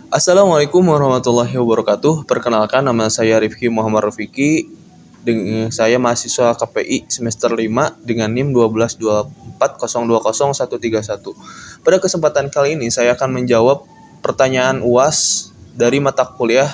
Assalamualaikum warahmatullahi wabarakatuh. Perkenalkan, nama saya Rifki Muhammad Rafiki. Saya mahasiswa KPI semester 5 dengan NIM 12240200131. Pada kesempatan kali ini saya akan menjawab pertanyaan UAS dari mata kuliah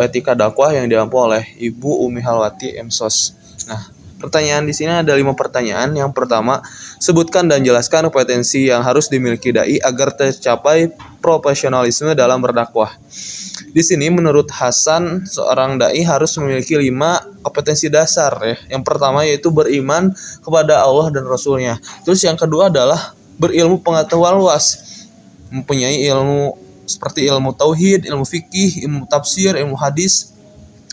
Etika Dakwah yang diampu oleh Ibu Umi Halwati MSOS. Nah, pertanyaan di sini ada 5 pertanyaan. Yang pertama, sebutkan dan jelaskan kompetensi yang harus dimiliki dai agar tercapai profesionalisme dalam berdakwah. Di sini menurut Hasan, seorang dai harus memiliki 5 kompetensi dasar ya. Yang pertama yaitu beriman kepada Allah dan Rasulnya. Terus yang kedua adalah berilmu pengetahuan luas, mempunyai ilmu seperti ilmu tauhid, ilmu fikih, ilmu tafsir, ilmu hadis,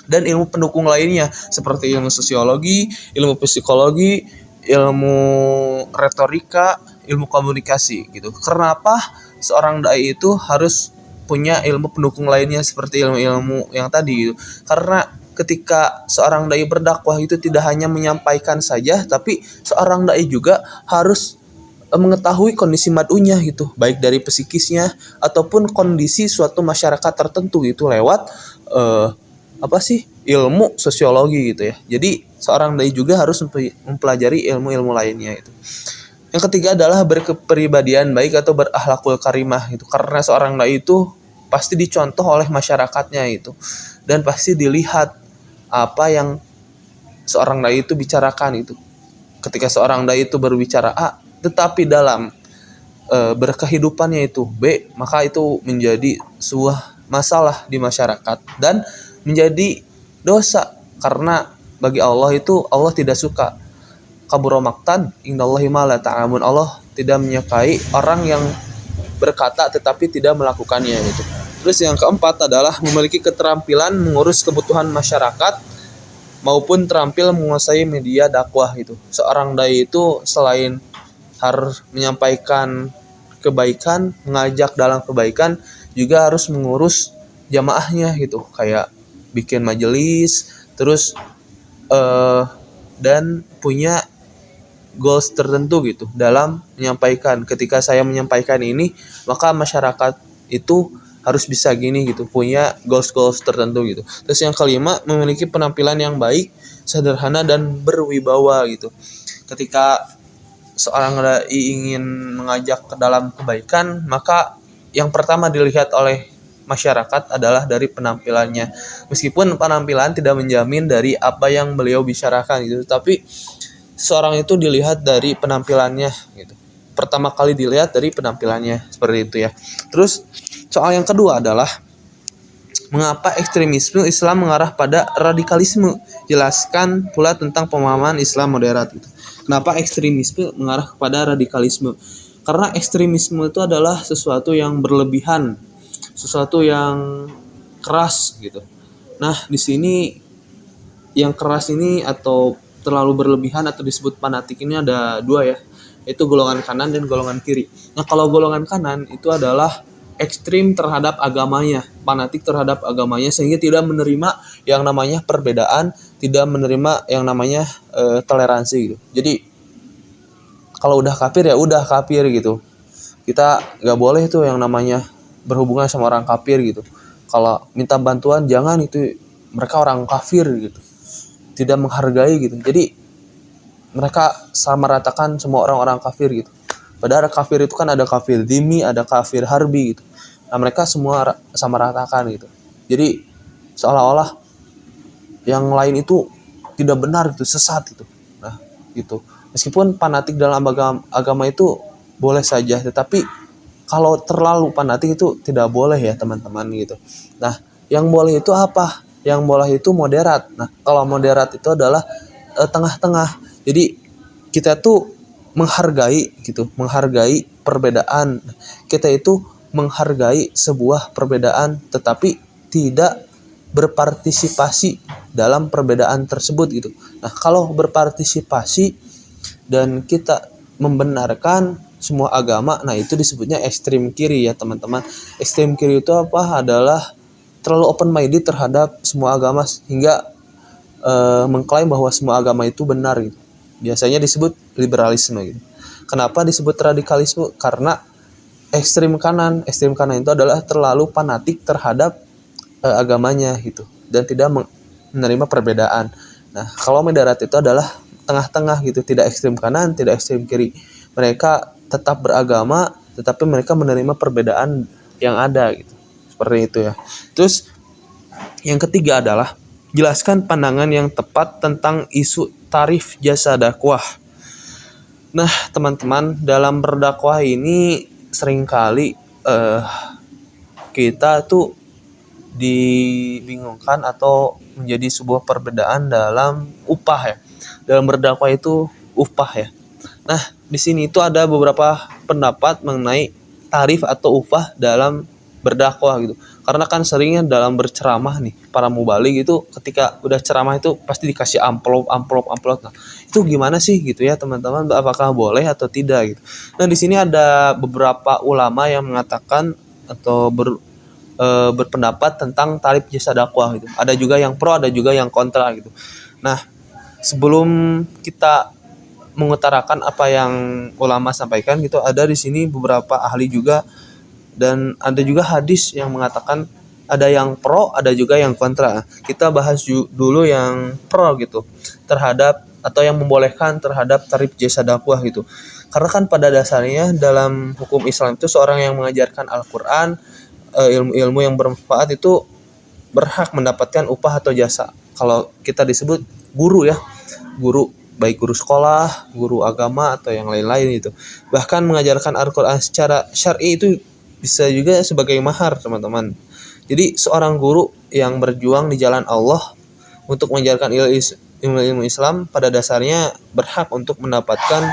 dan ilmu pendukung lainnya seperti ilmu sosiologi, ilmu psikologi, ilmu retorika, ilmu komunikasi gitu. Kenapa seorang dai itu harus punya ilmu pendukung lainnya seperti ilmu-ilmu yang tadi gitu? Karena ketika seorang dai berdakwah itu tidak hanya menyampaikan saja, tapi seorang dai juga harus mengetahui kondisi mad'unya gitu, baik dari psikisnya ataupun kondisi suatu masyarakat tertentu gitu lewat ilmu sosiologi gitu ya. Jadi seorang dai juga harus mempelajari ilmu-ilmu lainnya itu. Yang ketiga adalah berkepribadian baik atau berakhlakul karimah gitu. Karena seorang dai itu pasti dicontoh oleh masyarakatnya itu, dan pasti dilihat apa yang seorang dai itu bicarakan itu. Ketika seorang dai itu berbicara A, tetapi dalam berkehidupannya itu B, maka itu menjadi sebuah masalah di masyarakat dan menjadi dosa, karena bagi Allah itu Allah tidak suka. Kabura maqtan indallahi ma la ta'lamun. Allah tidak menyukai orang yang berkata tetapi tidak melakukannya gitu. Terus yang keempat adalah memiliki keterampilan mengurus kebutuhan masyarakat maupun terampil menguasai media dakwah gitu. Seorang dai itu selain harus menyampaikan kebaikan, mengajak dalam kebaikan, juga harus mengurus jamaahnya gitu, kayak bikin majelis, terus dan punya goals tertentu gitu dalam menyampaikan. Ketika saya menyampaikan ini, maka masyarakat itu harus bisa gini gitu, punya goals tertentu gitu. Terus yang kelima, memiliki penampilan yang baik, sederhana dan berwibawa gitu. Ketika seorang dai ingin mengajak ke dalam kebaikan, maka yang pertama dilihat oleh masyarakat adalah dari penampilannya. Meskipun penampilan tidak menjamin dari apa yang beliau bicarakan gitu, tapi seorang itu dilihat dari penampilannya gitu. Pertama kali dilihat dari penampilannya, seperti itu ya. Terus soal yang kedua adalah mengapa ekstremisme Islam mengarah pada radikalisme? Jelaskan pula tentang pemahaman Islam moderat gitu. Kenapa ekstremisme mengarah kepada radikalisme? Karena ekstremisme itu adalah sesuatu yang berlebihan, sesuatu yang keras gitu. Nah, di sini yang keras ini atau terlalu berlebihan atau disebut fanatik ini ada dua ya, yaitu golongan kanan dan golongan kiri. Nah, kalau golongan kanan itu adalah ekstrim terhadap agamanya, fanatik terhadap agamanya, sehingga tidak menerima yang namanya perbedaan, tidak menerima yang namanya toleransi gitu. Jadi kalau udah kafir ya udah kafir gitu. Kita nggak boleh tuh yang namanya berhubungan sama orang kafir gitu. Kalau minta bantuan jangan, itu mereka orang kafir gitu, tidak menghargai gitu. Jadi mereka sama ratakan semua orang-orang kafir gitu. Padahal kafir itu kan ada kafir dhimmi, ada kafir harbi gitu. Nah, mereka semua sama ratakan gitu. Jadi seolah-olah yang lain itu tidak benar gitu, sesat gitu. Nah, gitu. Meskipun fanatik dalam agama itu boleh saja, tetapi kalau terlalu fanatik itu tidak boleh ya, teman-teman gitu. Nah, yang boleh itu apa? Yang boleh itu moderat. Nah, kalau moderat itu adalah tengah-tengah. Jadi kita tuh menghargai gitu, menghargai perbedaan. Kita itu menghargai sebuah perbedaan tetapi tidak berpartisipasi dalam perbedaan tersebut gitu. Nah, kalau berpartisipasi dan kita membenarkan semua agama, nah itu disebutnya ekstrem kiri ya, teman-teman. Ekstrem kiri itu apa? Adalah terlalu open minded terhadap semua agama hingga mengklaim bahwa semua agama itu benar gitu. Biasanya disebut liberalisme gitu. Kenapa disebut radikalisme? Karena ekstrim kanan itu adalah terlalu fanatik terhadap agamanya gitu dan tidak menerima perbedaan. Nah, kalau moderat itu adalah tengah-tengah gitu, tidak ekstrim kanan, tidak ekstrim kiri. Mereka tetap beragama, tetapi mereka menerima perbedaan yang ada gitu. Seperti itu ya. Terus yang ketiga adalah jelaskan pandangan yang tepat tentang isu tarif jasa dakwah. Nah, teman-teman, dalam berdakwah ini seringkali kita tuh dibingungkan atau menjadi sebuah perbedaan dalam upah ya. Dalam berdakwah itu upah ya. Nah, di sini itu ada beberapa pendapat mengenai tarif atau upah dalam berdakwah gitu. Karena kan seringnya dalam berceramah nih, para mubalik itu ketika udah ceramah itu pasti dikasih amplop. Nah, itu gimana sih gitu ya, teman-teman? Apakah boleh atau tidak gitu. Nah, di sini ada beberapa ulama yang mengatakan atau berpendapat tentang tarif jasa dakwah gitu. Ada juga yang pro, ada juga yang kontra gitu. Nah, sebelum kita mengutarakan apa yang ulama sampaikan gitu, ada di sini beberapa ahli juga dan ada juga hadis yang mengatakan ada yang pro, ada juga yang kontra. Kita bahas dulu yang pro gitu terhadap atau yang membolehkan terhadap tarif jasa dakwah gitu. Karena kan pada dasarnya dalam hukum Islam itu seorang yang mengajarkan Al-Qur'an, ilmu-ilmu yang bermanfaat itu berhak mendapatkan upah atau jasa. Kalau kita disebut guru ya, guru baik guru sekolah, guru agama atau yang lain-lain itu. Bahkan mengajarkan Al-Qur'an secara syar'i itu bisa juga sebagai mahar, teman-teman. Jadi seorang guru yang berjuang di jalan Allah untuk mengajarkan ilmu Islam pada dasarnya berhak untuk mendapatkan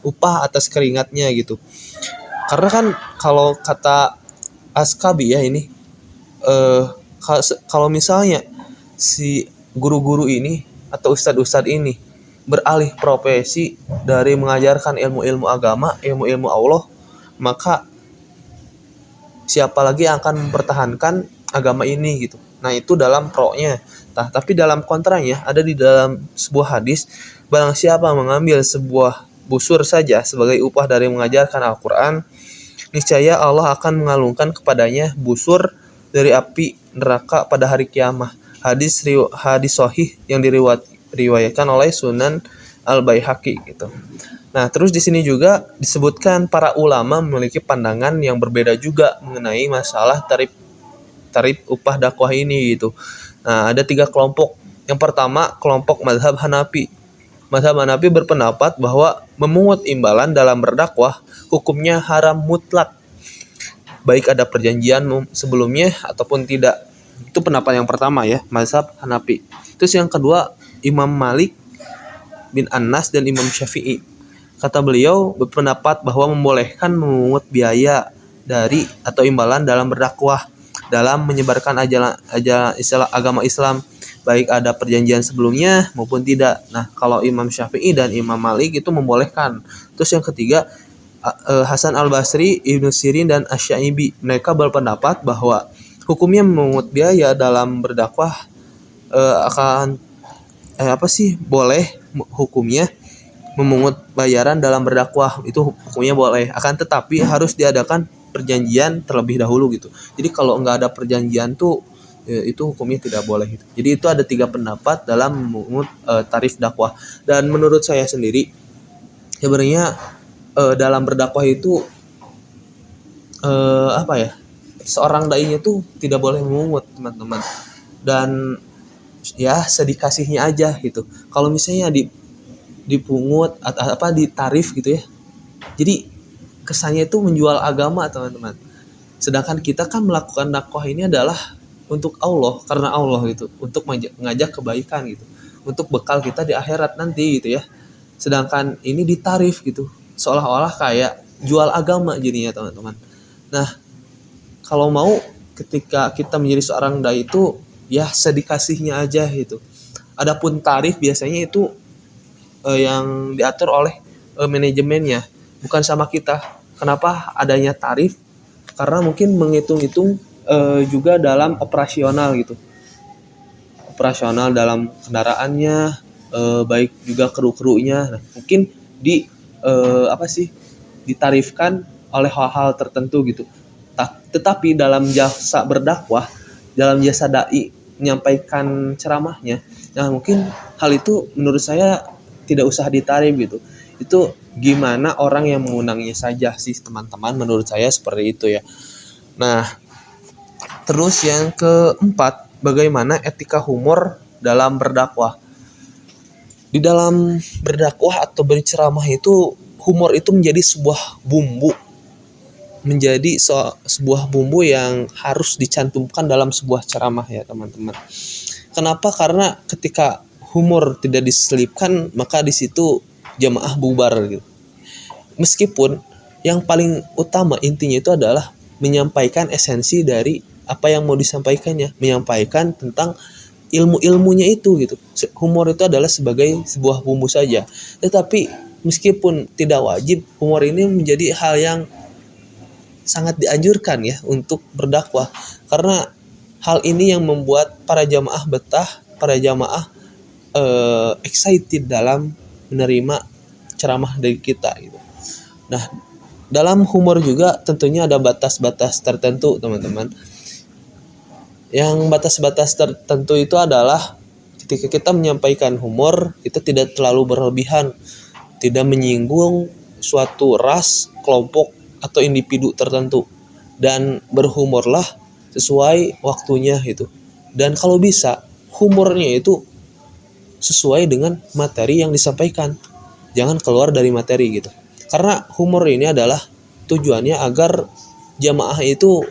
upah atas keringatnya gitu. Karena kan kalau kata Askabi ya ini, kalau misalnya si guru-guru ini atau ustadz-ustadz ini beralih profesi dari mengajarkan ilmu-ilmu agama, ilmu-ilmu Allah, maka siapa lagi yang akan mempertahankan agama ini gitu. Nah, itu dalam pro-nya. Nah, tapi dalam kontranya ada di dalam sebuah hadis, barang siapa mengambil sebuah busur saja sebagai upah dari mengajarkan Al-Qur'an, niscaya Allah akan mengalungkan kepadanya busur dari api neraka pada hari kiamat. Hadis sahih yang diriwayatkan oleh Sunan Al-Baihaqi gitu. Nah, terus di sini juga disebutkan para ulama memiliki pandangan yang berbeda juga mengenai masalah tarif upah dakwah ini gitu. Nah, ada 3 kelompok. Yang pertama, kelompok mazhab Hanafi. Mazhab Hanafi berpendapat bahwa memungut imbalan dalam berdakwah hukumnya haram mutlak, baik ada perjanjian sebelumnya ataupun tidak. Itu pendapat yang pertama ya, mazhab Hanafi. Terus yang kedua, Imam Malik bin Anas dan Imam Syafi'i. Kata beliau berpendapat bahwa membolehkan memungut biaya dari atau imbalan dalam berdakwah, dalam menyebarkan ajaran agama Islam, baik ada perjanjian sebelumnya maupun tidak. Nah, kalau Imam Syafi'i dan Imam Malik itu membolehkan. Terus yang ketiga, Hasan Al-Basri, Ibnu Sirin dan Asy-Syaibi, mereka berpendapat bahwa hukumnya memungut biaya dalam berdakwah boleh hukumnya memungut bayaran dalam berdakwah, itu hukumnya boleh. Akan tetapi harus diadakan perjanjian terlebih dahulu gitu. Jadi kalau nggak ada perjanjian tuh itu hukumnya tidak boleh gitu. Jadi itu ada 3 pendapat dalam memungut tarif dakwah. Dan menurut saya sendiri sebenarnya dalam berdakwah itu seorang dai-nya tuh tidak boleh memungut, teman-teman. Dan ya sedikasihnya aja gitu. Kalau misalnya dipungut atau ditarif gitu ya, jadi kesannya itu menjual agama, teman-teman. Sedangkan kita kan melakukan dakwah ini adalah untuk Allah, karena Allah gitu, untuk mengajak kebaikan gitu, untuk bekal kita di akhirat nanti gitu ya. Sedangkan ini ditarif gitu, seolah-olah kayak jual agama jadinya, teman-teman. Nah, kalau mau ketika kita menjadi seorang dai itu ya sedikasihnya aja gitu. Adapun tarif biasanya itu yang diatur oleh manajemennya, bukan sama kita. Kenapa adanya tarif? Karena mungkin menghitung-hitung juga dalam operasional gitu. Operasional dalam kendaraannya, baik juga kru-krunya. Nah, mungkin ditarifkan oleh hal-hal tertentu gitu. Tetapi dalam jasa berdakwah, dalam jasa dai menyampaikan ceramahnya, nah mungkin hal itu menurut saya tidak usah ditarik gitu. Itu gimana orang yang mengundangnya saja sih teman-teman, menurut saya seperti itu ya. Nah, terus yang keempat, bagaimana etika humor dalam berdakwah. Di dalam berdakwah atau berceramah itu, humor itu menjadi sebuah bumbu, menjadi sebuah bumbu yang harus dicantumkan dalam sebuah ceramah ya teman-teman. Kenapa? Karena ketika humor tidak diselipkan, maka di situ jamaah bubar gitu. Meskipun yang paling utama intinya itu adalah menyampaikan esensi dari apa yang mau disampaikannya, menyampaikan tentang ilmu-ilmunya itu gitu. Humor itu adalah sebagai sebuah bumbu saja. Tetapi meskipun tidak wajib, humor ini menjadi hal yang sangat dianjurkan ya untuk berdakwah, karena hal ini yang membuat para jamaah betah, para jamaah excited dalam menerima ceramah dari kita gitu. Nah, dalam humor juga tentunya ada batas-batas tertentu teman-teman. Yang batas-batas tertentu itu adalah ketika kita menyampaikan humor, kita tidak terlalu berlebihan, tidak menyinggung suatu ras, kelompok, atau individu tertentu, dan berhumorlah sesuai waktunya gitu. Dan kalau bisa humornya itu sesuai dengan materi yang disampaikan, jangan keluar dari materi gitu. Karena humor ini adalah tujuannya agar jamaah itu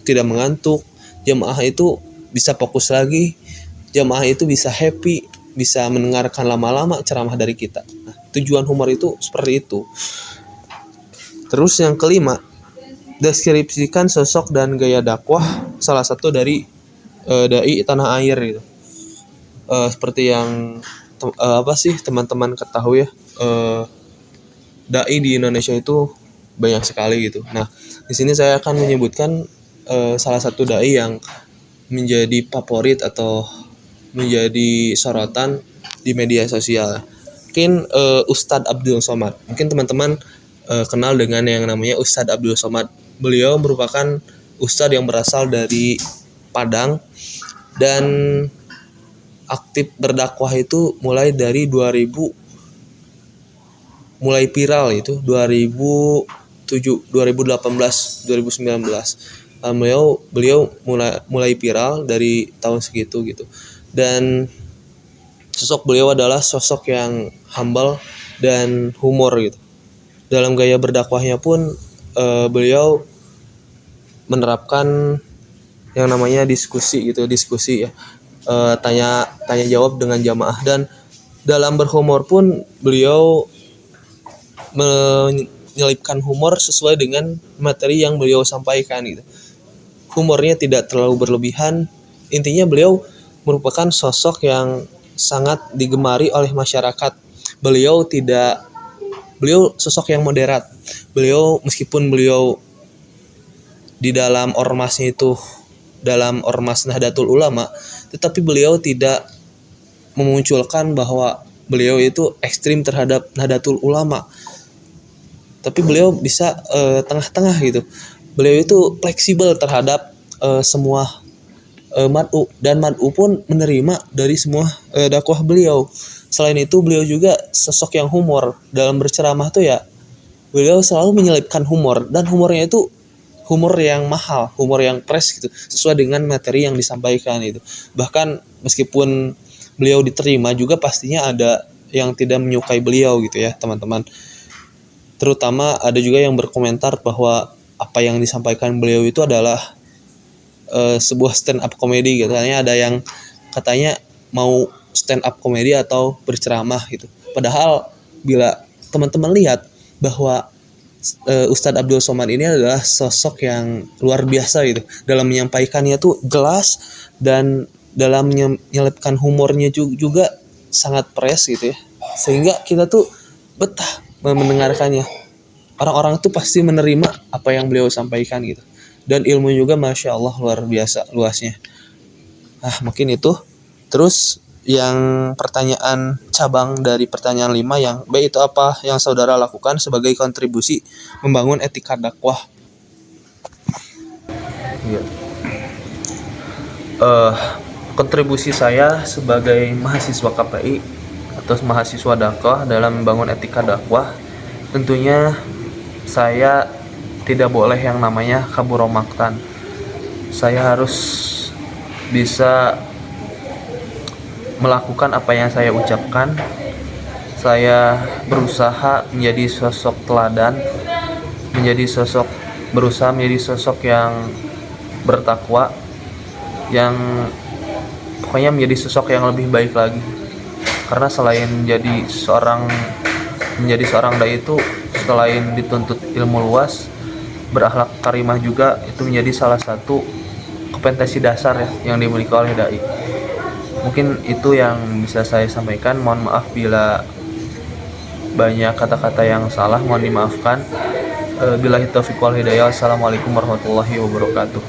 tidak mengantuk, jamaah itu bisa fokus lagi, jamaah itu bisa happy, bisa mendengarkan lama-lama ceramah dari kita. Nah, tujuan humor itu seperti itu. Terus yang kelima, deskripsikan sosok dan gaya dakwah salah satu dari dai tanah air gitu. Seperti yang teman-teman ketahui ya, dai di Indonesia itu banyak sekali gitu. Nah, di sini saya akan menyebutkan salah satu dai yang menjadi favorit atau menjadi sorotan di media sosial. Mungkin Ustadz Abdul Somad. Mungkin teman-teman kenal dengan yang namanya Ustadz Abdul Somad. Beliau merupakan ustadz yang berasal dari Padang dan aktif berdakwah itu mulai dari 2000, mulai viral itu 2007, 2018, 2019. Beliau mulai viral dari tahun segitu gitu. Dan sosok beliau adalah sosok yang humble dan humor gitu. Dalam gaya berdakwahnya pun beliau menerapkan yang namanya diskusi ya, tanya jawab dengan jamaah. Dan dalam berhumor pun beliau menyelipkan humor sesuai dengan materi yang beliau sampaikan gitu. Humornya tidak terlalu berlebihan. Intinya beliau merupakan sosok yang sangat digemari oleh masyarakat. Beliau sosok yang moderat. Meskipun beliau di dalam ormasnya itu, dalam ormas Nahdlatul Ulama, tetapi beliau tidak memunculkan bahwa beliau itu ekstrim terhadap Nahdlatul Ulama. Tapi beliau bisa tengah-tengah gitu. Beliau itu fleksibel terhadap semua mad'u, dan mad'u pun menerima dari semua dakwah beliau. Selain itu beliau juga sosok yang humor. Dalam berceramah tuh ya beliau selalu menyelipkan humor, dan humornya itu humor yang mahal, humor yang fresh gitu, sesuai dengan materi yang disampaikan itu. Bahkan meskipun beliau diterima juga pastinya ada yang tidak menyukai beliau gitu ya teman-teman. Terutama ada juga yang berkomentar bahwa apa yang disampaikan beliau itu adalah sebuah stand up comedy gitu. Ada yang katanya mau stand up comedy atau berceramah gitu. Padahal bila teman-teman lihat bahwa Ustadz Abdul Somad ini adalah sosok yang luar biasa gitu. Dalam menyampaikannya tuh jelas, dan dalam menyelipkan humornya juga sangat fresh gitu ya. Sehingga kita tuh betah mendengarkannya. Orang-orang tuh pasti menerima apa yang beliau sampaikan gitu. Dan ilmu juga Masya Allah luar biasa luasnya. Mungkin itu. Terus yang pertanyaan cabang dari pertanyaan 5 yang B itu apa yang saudara lakukan sebagai kontribusi membangun etika dakwah? Iya. Kontribusi saya sebagai mahasiswa KPI atau mahasiswa dakwah dalam membangun etika dakwah, tentunya saya tidak boleh yang namanya kaburomaktan. Saya harus bisa melakukan apa yang saya ucapkan. Saya berusaha menjadi sosok teladan, berusaha menjadi sosok yang bertakwa, yang pokoknya menjadi sosok yang lebih baik lagi. Karena selain menjadi seorang dai itu, selain dituntut ilmu luas, berakhlak karimah juga itu menjadi salah satu kompetensi dasar ya yang dimiliki oleh dai. Mungkin itu yang bisa saya sampaikan. Mohon maaf bila banyak kata-kata yang salah, mohon dimaafkan. Billahi taufiq wal hidayah. Assalamualaikum warahmatullahi wabarakatuh.